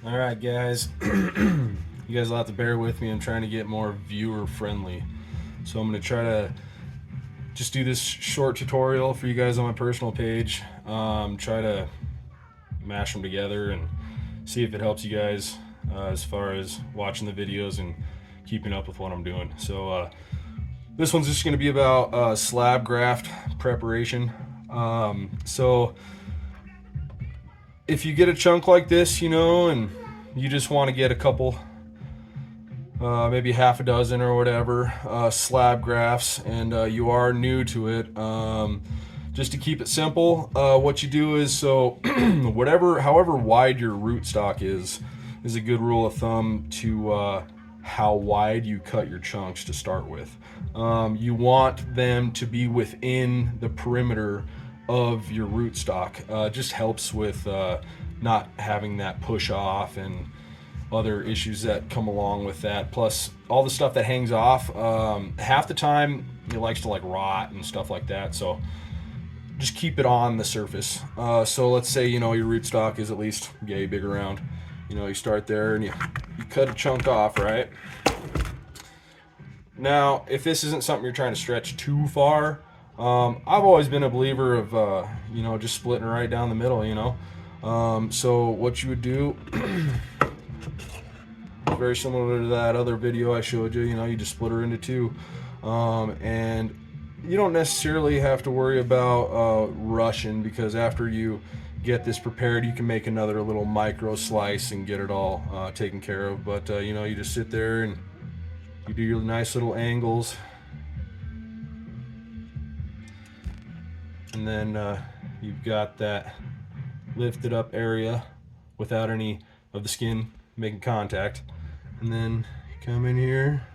All right, guys. You guys will have to bear with me. I'm trying to get more viewer friendly. So I'm going to try to just do this short tutorial for you guys on my personal page. Try to mash them together and see if it helps you guys as far as watching the videos and keeping up with what I'm doing. So this one's just going to be about slab graft preparation. So if you get a chunk like this, and you just want to get a couple, maybe half a dozen or whatever, slab grafts, and you are new to it, just to keep it simple, what you do is, so however wide your rootstock is a good rule of thumb to how wide you cut your chunks to start with. You want them to be within the perimeter of your rootstock. Just helps with not having that push off and other issues that come along with that. Plus, all the stuff that hangs off, half the time it likes to like rot and stuff like that. So just keep it on the surface. So let's say your rootstock is at least yay big around. You start there and you cut a chunk off, right? Now, if this isn't something you're trying to stretch too far, I've always been a believer of just splitting right down the middle. So what you would do, very similar to that other video I showed you. You just split her into two, and you don't necessarily have to worry about rushing, because after you get this prepared, you can make another little micro slice and get it all taken care of. But you just sit there and you do your nice little angles, and then you've got that lifted up area without any of the skin making contact. And then you come in here,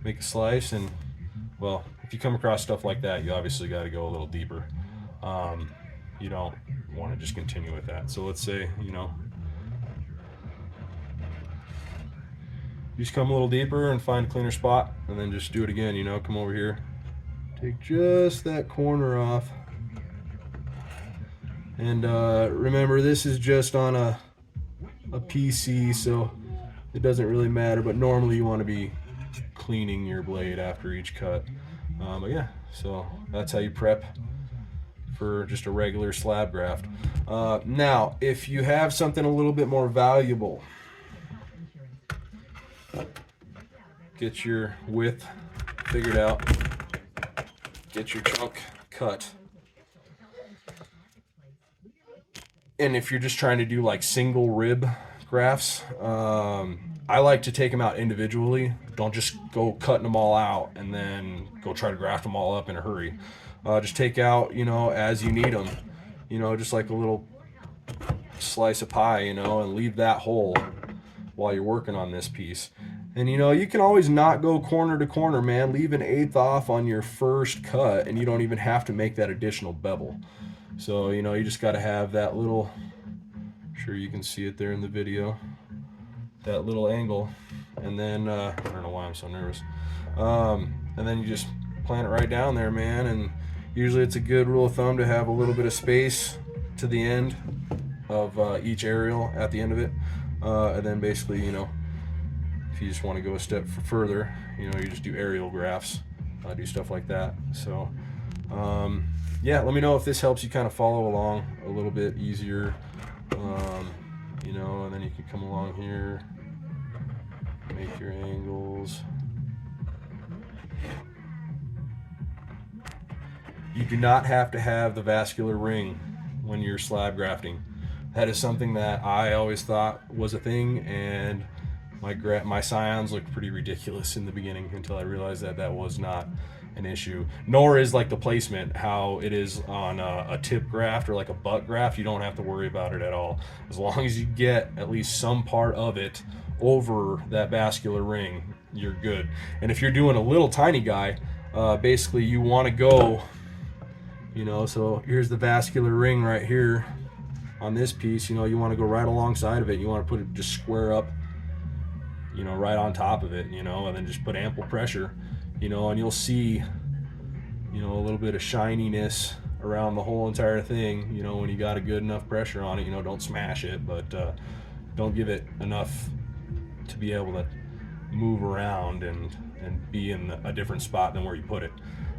make a slice, and well, if you come across stuff like that, you obviously got to go a little deeper. You don't want to just continue with that. So let's say you just come a little deeper and find a cleaner spot, and then just do it again. Come over here, take just that corner off, and remember, this is just on a PC, so it doesn't really matter, but normally you want to be cleaning your blade after each cut. But yeah, so that's how you prep for just a regular slab graft. Now, if you have something a little bit more valuable, get your width figured out, get your chunk cut. And if you're just trying to do like single rib grafts, I like to take them out individually. Don't just go cutting them all out and then go try to graft them all up in a hurry. Just take out, as you need them, just like a little slice of pie, and leave that whole while you're working on this piece. And you can always not go corner to corner, man. Leave an eighth off on your first cut, and you don't even have to make that additional bevel. So you just got to have that little, sure you can see it there in the video, that little angle. And then I don't know why I'm so nervous, and then you just plant it right down there, man. And usually it's a good rule of thumb to have a little bit of space to the end of each aerial at the end of it, and then basically if you just want to go a step further, you just do aerial grafts, do stuff like that. So yeah, let me know if this helps you kind of follow along a little bit easier, and then you can come along here, make your angles. You do not have to have the vascular ring when you're slab grafting. That is something that I always thought was a thing, and my scions looked pretty ridiculous in the beginning until I realized that that was not an issue. Nor is like the placement how it is on a tip graft or like a butt graft. You don't have to worry about it at all, as long as you get at least some part of it over that vascular ring, you're good. And if you're doing a little tiny guy, basically you want to go, so here's the vascular ring right here on this piece. You want to go right alongside of it. You want to put it just square up, right on top of it, and then just put ample pressure, and you'll see, a little bit of shininess around the whole entire thing. You know, when you got a good enough pressure on it, you know, don't smash it, but don't give it enough to be able to move around and be in a different spot than where you put it.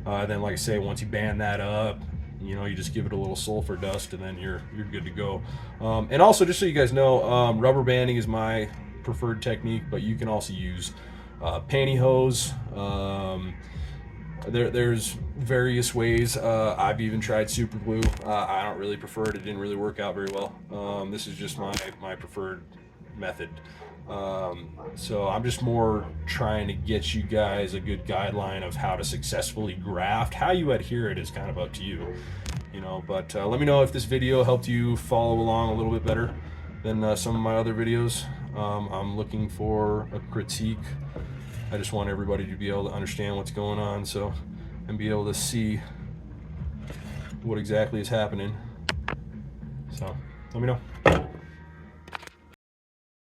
Then, like I say, once you band that up, you know, you just give it a little sulfur dust, and then you're good to go. And also, just so you guys know, rubber banding is my preferred technique, but you can also use pantyhose. There's various ways. I've even tried super glue. I don't really prefer it. It didn't really work out very well. This is just my preferred method. So I'm just more trying to get you guys a good guideline of how to successfully graft. How you adhere it is kind of up to you, you know. But let me know if this video helped you follow along a little bit better than some of my other videos. I'm looking for a critique. I just want everybody to be able to understand what's going on, so, and be able to see what exactly is happening. So let me know.